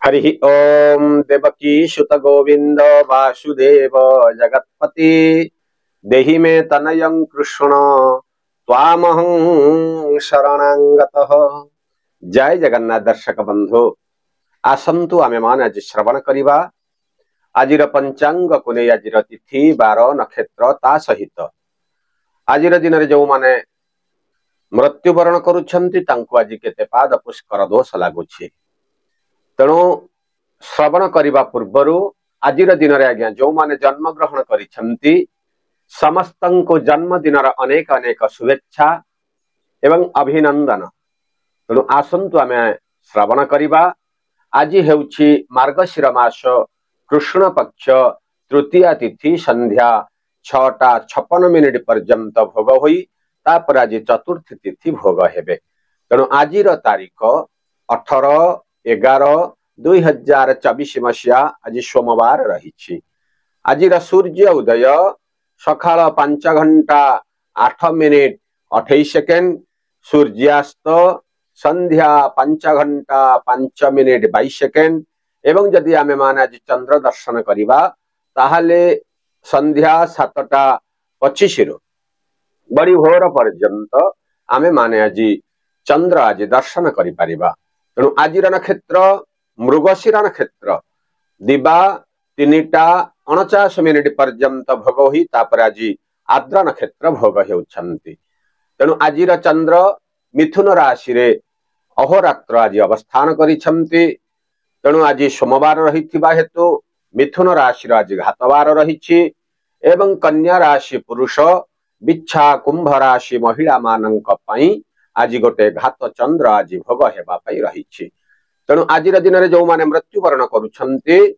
हरि ओम देवकी सुत गोविंद वासुदेव जगत्पति देहि मे तनयं कृष्ण त्वामहं शरणागतः। जय जगन्नाथ दर्शक बंधु आसंतु आमे मान आज श्रवण करिबा आजिर पंचांग को नै आजिर तिथि बार नक्षत्र ता सहित आजिर दिन रे जो माने मृत्युवरण करूछंती तांको आज केते पाद पुष्कर दोष लागुछि। तेणु श्रवण करने पूर्वर आज दिन में आज्ञा जो माने जन्म ग्रहण करिसेंती समस्त को जन्मदिन अनेक अनेक शुभेच्छा एवं अभिनंदन। तेणु आसंतु आमे श्रवण करिबा। आज हेउछि मार्गशीर मास कृष्ण पक्ष तृतीया तिथि संध्या 6:56 पर्यंत भोग होई तापर आज चतुर्थी तिथि भोग हेबे। तेणु आजिर तारीख 18/11/2024 मसीहा आज सोमवार रही। आज सूर्य उदय सकाळ 5:08 सूर्यास्त संध्या 5:05 एवं जदि आमे माने आज चंद्र दर्शन करिबा ताहाले संध्या 7:25 बड़ी भोर पर्यंत आमे माने आज चंद्र आज दर्शन करि परिबा। तेणु आज नक्षत्र मृगशिर नक्षत्र दिबा 3:49 पर्यंत भोग होई तापर आज आद्र नक्षत्र भोग हेउछंती। तेणु आज चंद्र मिथुन राशि रे अहोरात्र आज अवस्थान करिछंती। तेणु आज सोमवार रहिथिबा हेतु मिथुन राशि आज घातवार रहिछि एवं कन्या राशि पुरुष बिच्छा कुंभ राशि महिला मानंक पई आज गोटे घात चंद्र आज भोग हेबा पई रहिछि। तेणु आज दिन में जो माने मृत्युवरण करूछंती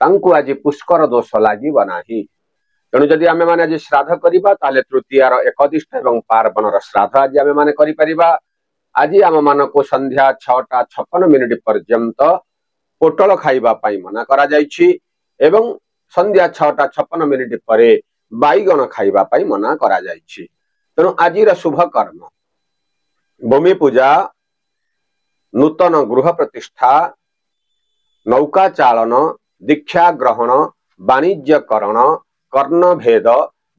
तांको आज पुष्कर दोष लागिब नाही। तेणु जदि आमे माने आज श्राद्ध करिबा ताले तृतीयार एकदिष्ट एवं पार्वणर श्राद्ध आज आमे माने करि परिबा। आज आम मानको संध्या 6:56 पर्यंत पोटल खाइबा पई मना करा जाइछि एवं संध्या 6:56 परे बाईगण खाइबा पई मना करा जाइछि। तेणु आजिर शुभ कर्म भूमि पूजा नूतन गृह प्रतिष्ठा नौका चालन दीक्षा ग्रहण वाणिज्यकरण कर्ण भेद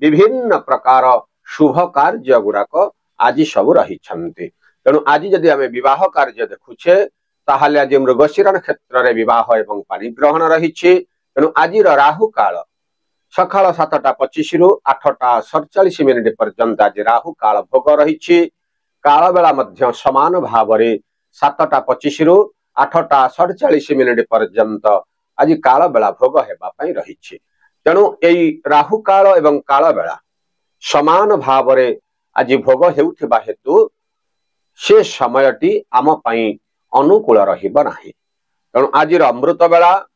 विभिन्न प्रकार शुभ कार्य गुड़ाक आज सब रही। तेणु आज जदि आमे विवाह कार्य देखुछे ताहाले आज मृगशिर नक्षत्र रे विवाह एवं पानी ग्रहण रही। तेणु आज राहु काल सकाळ 7:25 रु 8:47 पर्यंत आज राहु काल भोग रही। काल बेला मध्य समान भाव 7:25 रु 8:47 पर्यंत आज काल बेला भोग हेबा पई रही। तेणु एई राहु काल एवं काल बेला समान भाव आज भोग हेउथिबा हेतु से समयटी आम पई अनुकूल रहिब नाही। तेणु आज अमृत बेला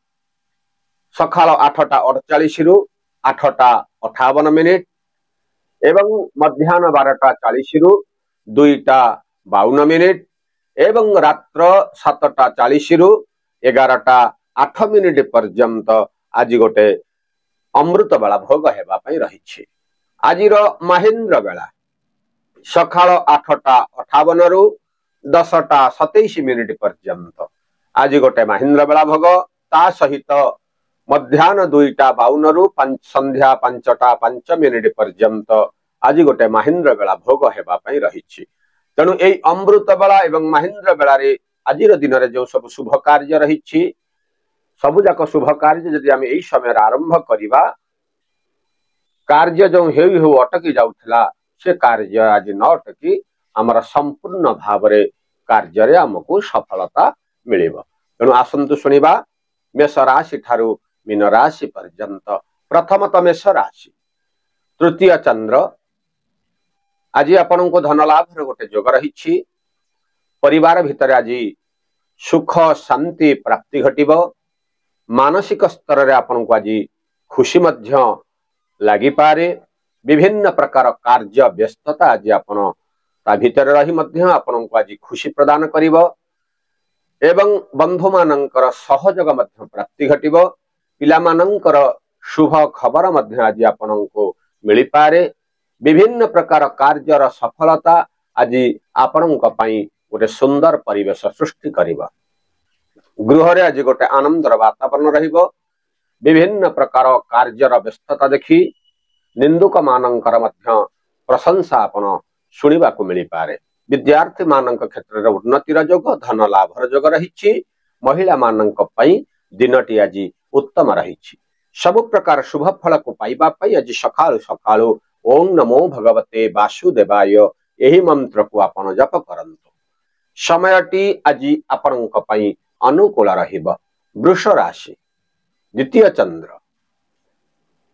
सकाळ 8:48 रु 8:58 एवं मध्याह्न 12:40 रु 2:52 एवं रात्र 7:40 रु 11:08 पर्यंत आज गोटे अमृत बेला भोग हेबा पई रही। आज महेंद्र बेला सकाळ 8:58 रु 10:27 पर्यंत आज गोटे महेंद्र बेला भोग ता सहित मध्याह्न 2:52 रु संध्या 5:05 पर्यंत आज गोटे महेंद्र बेला भोग हेबा पई रही। तेणु एई अमृत बेला एवं महेंद्र बेला रे आजिर दिन रे जो सब शुभ कार्य रही सबु जाक शुभ कार्य जदि आमे एई समय आरंभ करिबा कार्य जो हेउ हेउ अटकी जाउथला से कार्य आज न अटकी हमर संपूर्ण भाव रे कार्य रे हमकु सफलता मिलिबो। तेणु आसंतु सुनिबा मेष राशि ठारू मीन राशि पर्यंत। प्रथमतः मेष राशि तृतीय चंद्र आज आपण को धन लाभ गोटे जोग रही। परिवार भितर आज सुख शांति प्राप्ति घटिब। मानसिक स्तर रे आपण को आज खुशी मध्य लागि पारे। विभिन्न प्रकार कार्य व्यस्तता आज आपण ता भितर रही मध्य आपण को आज खुशी प्रदान करिब एवं बंधु मानकर सहयोग मध्य प्राप्ति घटिब। पिला मानकर शुभ खबर मध्य आज आपण को मिली पारे। विभिन्न प्रकार कार्यर सफलता आज आपण को पई गोटे सुंदर परिवेश सृष्टि करिबा। गृह आज गोटे आनंदर वातावरण रहिबो। विभिन्न प्रकार कार्यर व्यस्तता देखि निंदुक मानकर मध्य प्रशंसा आपण शुणिबा को मिली पारे। विद्यार्थी मानक क्षेत्र रे उन्नतिर जोग धन लाभर जोग रहिछि। महिला मानक पई दिनटी आज उत्तम रहिछि। सब प्रकार शुभ फल को पाइबा पई आज सकाळु सकाळु ओम नमो भगवते वासुदेवाय एही मंत्र को आपण जप करंतु। समयटी आज आपनक पई अनुकूल रहिबो। वृष राशि द्वितीय चंद्र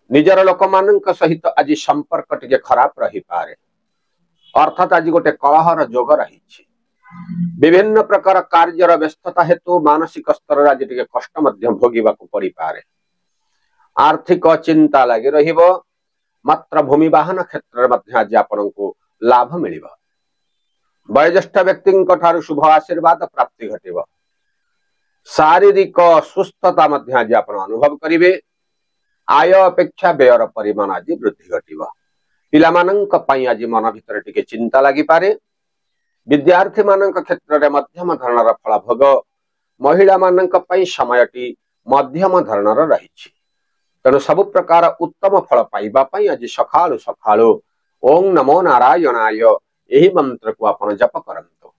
निजर लोक मानक सहित आज संपर्क टिके खराब रही पारे। अर्थात आज गोटे कलहर जोग रही। विभिन्न प्रकार कार्यर व्यस्तता हेतु मानसिक स्तर आज टिके कष्ट मध्य भोगिबा को पड़ी पारे। आर्थिक चिंता लगी रहिबो। मात्र भूमि वाहन क्षेत्र मध्य आज आपनको लाभ मिलिबो। वयोज्येष्ठ व्यक्ति ठारू शुभ आशीर्वाद प्राप्ति घटिबो। शारीरिक सुस्थता मध्य आज आपण अनुभव करिवे। आय अपेक्षा व्ययर परिमाण आज वृद्धि घटिबो। पिलामानंक पई आज मन भितर टिके चिंता लागि पारे। विद्यार्थी मानक क्षेत्र रे मध्यम धरणर फल भोग। महिला मानक पई समयटी मध्यम धरणर रहिछि। तेणु सब प्रकार उत्तम फल पाइबा पई आज सकाळु सकाळु ओम नमो नारायणाय एही मंत्र को आपण जप करंतु।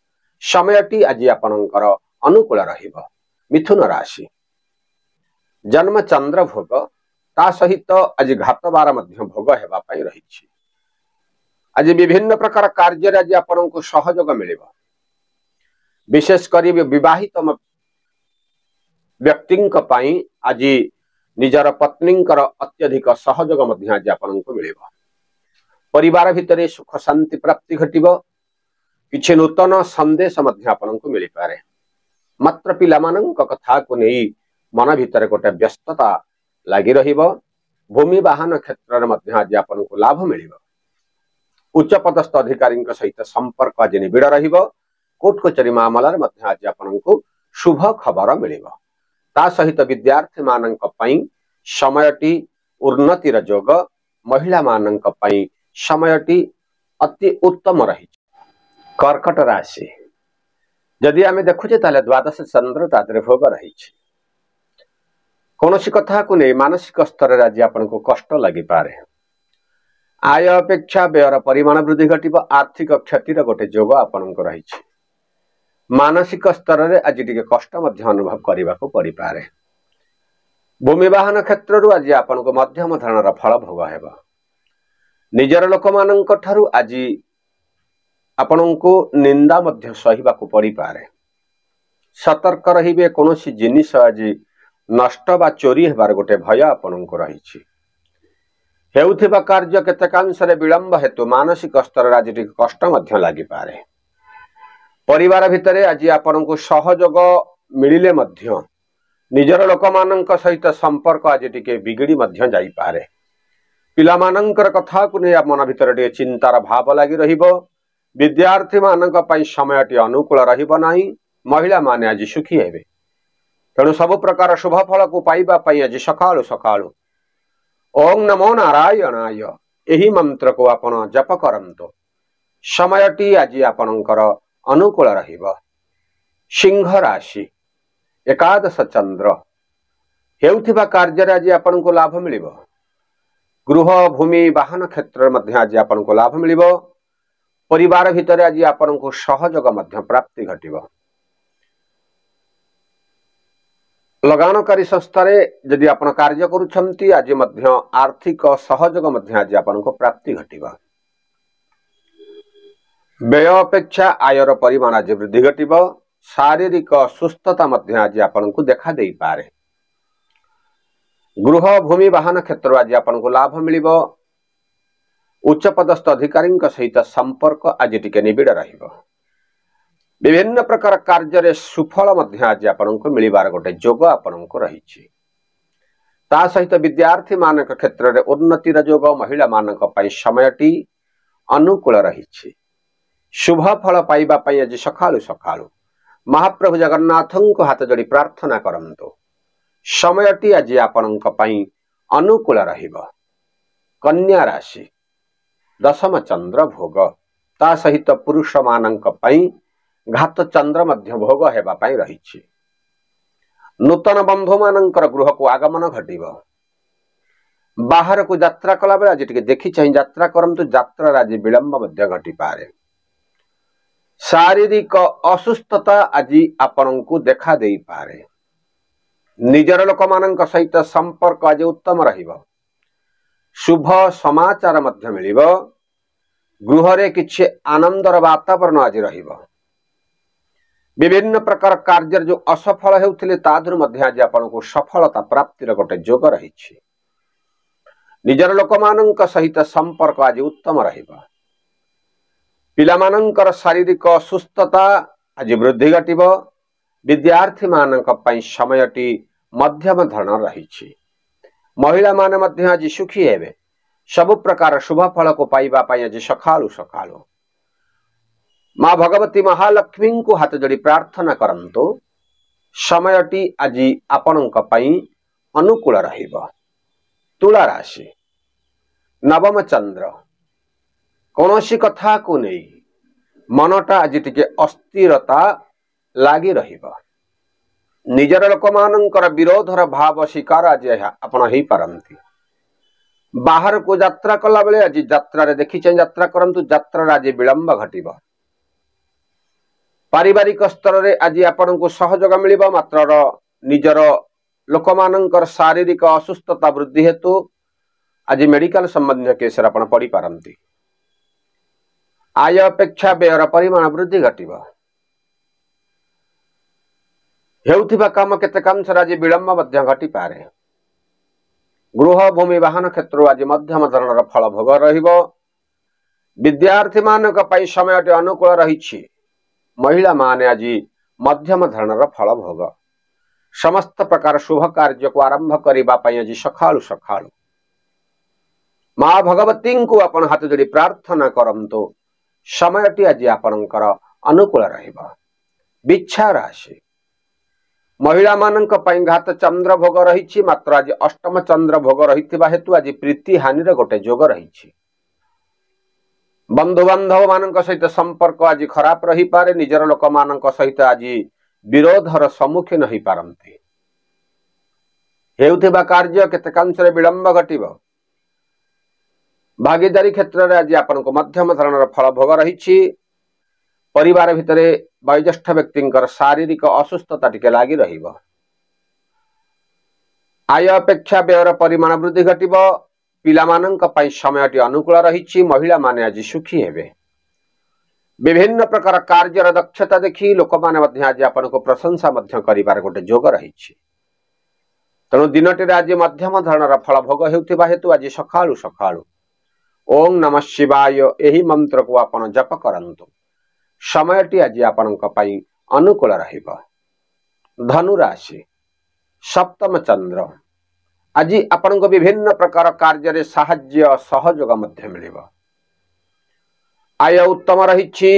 समयटी आज आपणकर अनुकूल रहिबो। मिथुन राशि जन्म चंद्र भोग ता सहित आज घातबार मध्य भोग हेबा पई रहिछि। आज विभिन्न प्रकार कार्य आज आपनको सहयोग मिलिबो। विशेष करी विवाहित व्यक्तिंक पई आज निजर पत्नींकर अत्यधिक सहयोग मध्य आज आपनको मिलिबो। परिवार भितरे सुख शांति प्राप्ति घटिबो। किछि नूतन संदेश मध्य आपनको मिलि पारे। मात्र पिलामानंक कथा को नहीं मन भितर गोटे व्यस्तता लगी रहिबो। भूमि वाहन क्षेत्र मध्य आज आपनको लाभ मिलिबो। उच्च पदस्थ अधिकारी सहित संपर्क आज निबिड़ रहिबो। कोर्ट कचेरी मामलार मध्य आज आपनको शुभ खबर मिलिबो। ता सहित विद्यार्थी मानक पई समयटी उन्नतिर जोग। महिला मानक पई समयटी अति उत्तम रही। कर्कट राशि जदि आमे देखुचे ताले द्वादश चंद्र तादरे भोग रही। कौन कथा को नहीं मानसिक स्तर आज आपको कष्ट लगी पारे। आय अपेक्षा व्ययर परिमाण वृद्धि घटिबो। आर्थिक क्षतिर गोटे जोग आपनको रही। मानसिक स्तर रे आज टिके कष्ट मध्य अनुभव करने को पड़ी पारे। भूमि वाहन क्षेत्र आज आपनको मध्यम धरणर फल भोग हेबो। निजर लोक मानक ठारू आज आपनको निंदा मध्य सहिबा को पड़ी पारे। सतर्क रहिबे। कोनोसी जिनिस आज नष्ट बा चोरी हेबार गोटे भय आपनको रही। हेउथिबा कार्य केतकांशरे विलंब हेतु मानसिक स्तर आज टिके कष्ट मध्य लागि पारे। परिवार भितरे आज आपनको सहयोग मिलिले मध्य निजर लोक मानक सहित संपर्क आज टिके बिगड़ी मध्य जाई पारे। पिलामानंकर कथा को नहीं मन भितर टिके चिंतार भाव लागि रहिबो। विद्यार्थी मानक पई समयटी अनुकूल रहिबो नाही। महिला माने आज सुखी हेबे। तेणु सब प्रकार शुभ फल को पाइबा पई आज सकाळु सकाळु ओम नमो नारायणाय एही मंत्र को आपण जप करंतु। समयटी आज आपणकर अनुकूल रहिबो। सिंह राशि एकादश चंद्र हेउथिबा कार्य आज आपनको लाभ मिलिबो। गृह भूमि वाहन क्षेत्र मध्य आज आपनको लाभ मिलिबो। परिवार भितर आज आपनको सहयोग मध्य प्राप्ति घटिबो। लगानकारी संस्था जदि आपण कार्य करूछंती आज मध्य आर्थिक सहयोग मध्य आज आपनको प्राप्ति घटिबो। व्यय अपेक्षा आयर परिमाण आज वृद्धि घटिबो। शारीरिक सुस्थता मध्य आज आपनको देखा देई पारे। गृह भूमि वाहन क्षेत्र आज आपनको लाभ मिलिबो। उच्च पदस्थ अधिकारी सहित संपर्क आज टिके निबिड़ रहिबो। विभिन्न प्रकार कार्य सुफल मध्य आज आपनको मिलिबार गोटे जोग आपनको रही। ता सहित विद्यार्थी मानक क्षेत्र रे उन्नतिर जोग। महिला मानक पई समयटी अनुकूल रही। शुभ फल पाइबा पई आज सकाळु सकाळु महाप्रभु जगन्नाथंको हाथ जोड़ी प्रार्थना करंतु। समयटी आज आपनक पई अनुकूल रहिबो। कन्या राशि दशम चंद्र भोग ता सहित पुरुष मानक पई घात चंद्र मध्य भोग हेबा पई रहिछि। नूतन बंधु मानकर गृह को आगमन घटिब। बाहर को यात्रा कला बेले आज टिके देखि चाहि यात्रा करंतु यात्रा आज विलंब मध्य घटी पारे। शारीरिक असुस्थता आज आपनकु देखा देई पारे। निजर लोक मानक सहित संपर्क आज उत्तम रहिब। शुभ समाचार मध्य मिलिब। गृह रे किछि आनंदर वातावरण आज रहिब। विभिन्न प्रकार कार्य जो असफल हेउथिले तादुर मध्य आज आपनकु सफलता प्राप्तिर गोटे योग रहिछि। निजर लोक मानक सहित संपर्क आज उत्तम रहिब। पिला मानकर शारीरिक असुस्थता आज वृद्धि घटिब। विद्यार्थी मानक पई समयटी मध्यम धरण रहिछि। महिला माने मध्य आज सुखी हेबे। सब प्रकार शुभ फल को पाइबा पई आज सखालु सखालु मां भगवती महालक्ष्मी को हाथ जोड़ी प्रार्थना करंतु समयटी आज आपनक पई अनुकूल रहिब। तुला राशि नवम चंद्र कौनसी कथा को नहीं मनटा आज टिके अस्थिरता लागी रहिब। निजर लोक मानकर विरोधर भाव शिकार आज आपण ही पारंती। बाहर को यात्रा कला बेले आज यात्रा रे देखि चाहि यात्रा करंतु यात्रा आज विलंब घटिब। पारिवारिक स्तर रे आज आपण को सहयोग मिलिब। मात्र निजर लोक मानकर शारीरिक असुस्थता वृद्धि हेतु आज मेडिकल संबंधी केस आपण पड़ी पारंती। आय अपेक्षा व्ययर परिमाण वृद्धि घटिब। हेउथिबा काम केतेकांश आज विलंब मध्य घटी पारे। गृह भूमि वाहन क्षेत्र आज मध्यम धरणर फल भोग रहिब। विद्यार्थी मानक पई समयटी अनुकूल रहिछि। महिला माने आज मध्यम धरणर फल भोग। समस्त प्रकार शुभ कार्य को आरंभ करिबा पई आज सखालु सखालु मां भगवती को आपण हाथ जोड़ी प्रार्थना करंतु समयटी आज आपणकर अनुकूल रहिब। बिच्छा राशि महिला मानक पई घात चंद्र भोग रहिछि। मात्र आज अष्टम चंद्र भोग रहितिबा हेतु आज प्रीति हानिर गोटे जोग रहिछि। बंधु बांधव मानक सहित संपर्क आज खराब रही पारे। निजर लोक मानक सहित आज विरोधर सम्मुखीन होई पारंती। हेउथिबा कार्य केतेकांश विलंब घटिब। भागीदारी क्षेत्र में आज आपनको मध्यम धरणर फल भोग रहिछि। परिवार भितरे वयोज्येष्ठ व्यक्तिंकर शारीरिक असुस्थता टिके लागी रहिब। आय अपेक्षा व्ययर परिमाण वृद्धि घटिब। पिला मानक पई समयटी अनुकूल रहिछि। महिला माने आज सुखी हेबे। विभिन्न प्रकार कार्यर दक्षता देखि लोक माने मध्य आज आपनको प्रशंसा मध्य करिवार गोटे जोग रहिछि। तेणु दिनटी आज मध्यम धरणर फल भोग हेउथिबा हेतु आज सखालु सखालु ओम नमः शिवाय एही मंत्र को आपण जप करंतु समयटी आज आपणक पई अनुकूल रहिब। धनु राशि सप्तम चंद्र आज आपणक विभिन्न प्रकार कार्य रे साहाय्य सहयोग मध्य मिलिब। आय उत्तम रहिछि।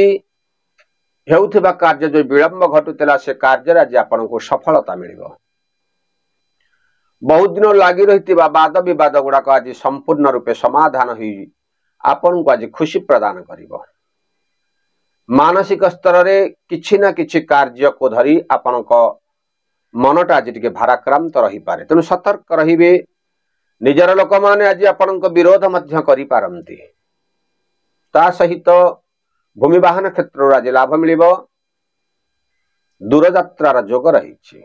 हेउथिबा कार्य जो विलंब घटुतिला से कार्य आज आपणक सफलता मिलिब। बहुत दिन लागी रहितिबा वाद विवाद गुड़ाक आज संपूर्ण रूपे समाधान होई आपन को आज खुशी प्रदान करिब। मानसिक स्तर रे किछि ना किछि कार्य को धरी आपन को मनटा आज टिके भाराक्रांत रही पारे। तेणु सतर्क रहिबे। निजर लोक माने आज आपन को विरोध मध्य करि पारंती। ता सहित भूमि वाहन क्षेत्र आज लाभ मिलिब। दूर यात्रार जोग रहिछि।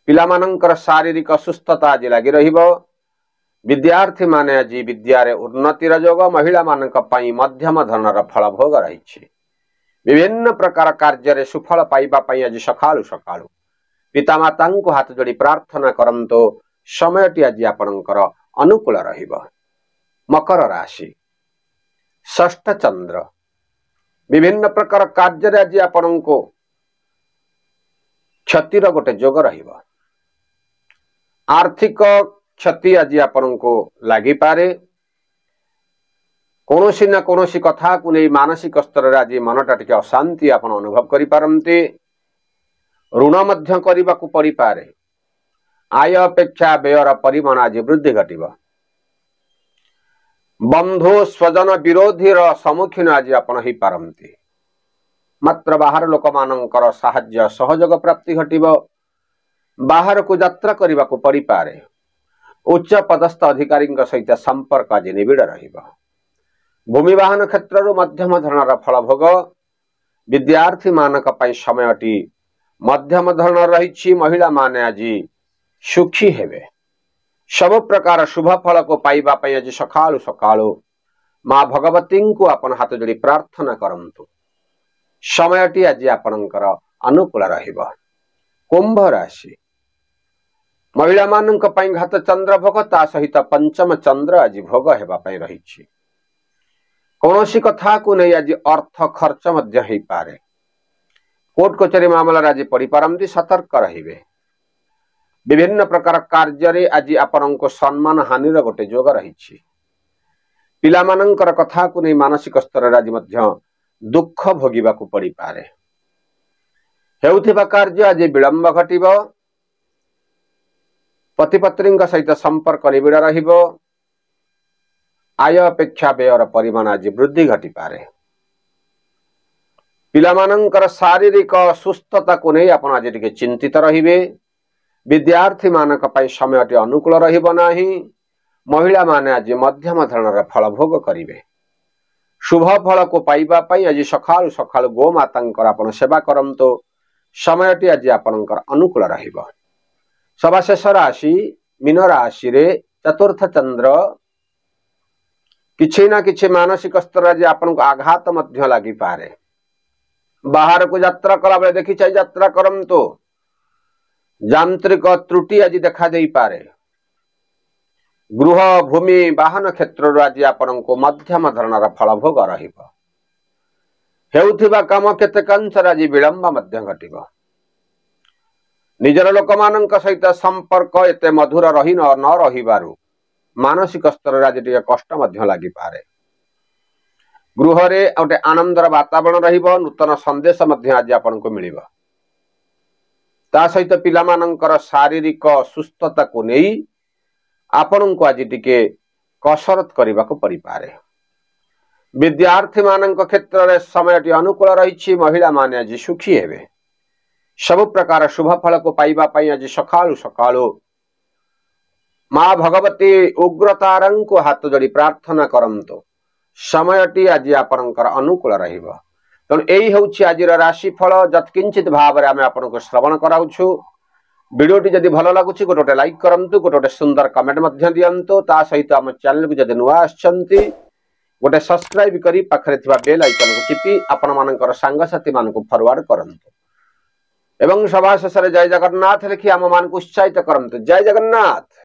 पिला मानकर शारीरिक असुस्थता आज लागी रहिब। विद्यार्थी माने आज विद्यारे उन्नतिर जोग। महिला मानक पई मध्यम धरणर फल भोग रहिछि। विभिन्न प्रकार कार्य रे सुफल पाइबा पई आज सखालु सखालु पिता माता को हाथ जोड़ी प्रार्थना करंतु समयटी आज आपणकर अनुकूल रहिब। मकर राशि षष्ठ चंद्र विभिन्न प्रकार कार्य रे आज आपणको क्षतिर गोटे जोग रहिब। आर्थिक क्षति आज आपणको लागि पारे। कोनोसी ना कोनोसी कथा को नहीं मानसिक स्तर रे आज मनटा टिके अशांति आपण अनुभव करि पारंती। ऋण मध्य करबा को पड़ी पारे। आय अपेक्षा व्ययर परिमाण आज वृद्धि घटिब। बंधु स्वजन विरोधी सम्मुखीन आज आपण ही पारंती। मात्र बाहर लोक मानकर साहाय्य सहयोग प्राप्ति घटिब। बाहर को यात्रा करने को पड़ी पारे, उच्च पदस्थ अधिकारी सहित संपर्क आज निबिड़ रहिबो। भूमि वाहन क्षेत्र मध्यम धरणर फल भोग, विद्यार्थी मानक पई समयटी मध्यम धरण रही। महिला माने आज सुखी हेबे। सब प्रकार शुभ फल को पाइबा पई आज सकाळु सकाळु मां भगवती को अपन हाथ जोड़ी प्रार्थना करंतु। समयटी आज आपणकर अनुकूल रहिबो। कुंभ राशि महिला मानक पई घात चंद्र भोग ता सहित पंचम चंद्र आज भोग हेबा पई रहिछि। कौनसी कथा को नहीं आज अर्थ खर्च मध्य हेई पारे। कोर्ट कचेरी मामला आज पड़ी पारंती, सतर्क रहिबे। विभिन्न प्रकार कार्य रे आज आपनको सम्मान हानिर गोटे जोग रहिछि। पिला मानकर कथा को नहीं मानसिक स्तर आज मध्य दुख भोगिबा को पड़ी पारे। हेउथिबा कार्य आज विलंब घटिबो। पति पत्नी सहित संपर्क निबिड़ रहिबो। आय अपेक्षा व्ययर परिमाण आज वृद्धि घटी पारे। पिला मानकर शारीरिक सुस्थता को नहीं आपण आज टिके चिंतित रहिबे। विद्यार्थी मानक पई समयटी अनुकूल रहिबो नाही। महिला माने आज मध्यम धरणर फल भोग करिवे। शुभ फल को पाइबा पई आज सकाळु सकाळु गो मातांकर आपण सेवा करंतो। समयटी आज आपणकर अनुकूल रहिबो। सभा शेष राशि मीन राशि रे चतुर्थ चंद्र किछि ना किछि मानसिक स्तर आज आपनको आघात मध्य लागि पारे। बाहर को यात्रा कला बेले देखि चाहि यात्रा करंतो। यांत्रिक त्रुटि आज देखा देई पारे। गृह भूमि वाहन क्षेत्र आज आपनको मध्यम धरणर फल भोग रहिबो। हेउथिबा काम केतेकांश आज विलंब मध्य घटिबो। निजर लोक मानक सहित संपर्क एते मधुर रही न रहिबारु मानसिक स्तर आज टिके कष्ट मध्य लागि पारे। गृह रे गोटे आनंदर वातावरण रहिबो। नूतन संदेश मध्य आज आपनको मिलिबो। ता सहित पिला मानकर शारीरिक सुस्थता को नहीं आपनको आज टिके कसरत करने को पड़ी पारे। विद्यार्थी मानक क्षेत्र में समयटी अनुकूल रही। महिला माने आज सुखी हेबे। सब प्रकार शुभ फल को पाइबा पई आज सकाळु सकाळु मां भगवती उग्रतारं को हाथ जोड़ी प्रार्थना करंतो। समयटी आज आपणकर अनुकूल रहिबो। तेणु एही होउछि आजिर राशिफल। जत्किंचित भाव रे आमे आपनको श्रवण कराउछु। वीडियोटी जदि भल लागुछि गोटे लाइक करंतु, गोटे सुंदर कमेंट मध्य दियंतु। ता सहित आम चैनल को जदि नुआ आछंती गोटे सब्सक्राइब करी पाखरे थिबा बेल आइकन को चिपी आपण मानकर सांगसाथी मानको फॉरवर्ड करंतु। एवं सभा शेष जय जगन्नाथ लिखि आम मान को उत्साहित करंतु। जय जगन्नाथ।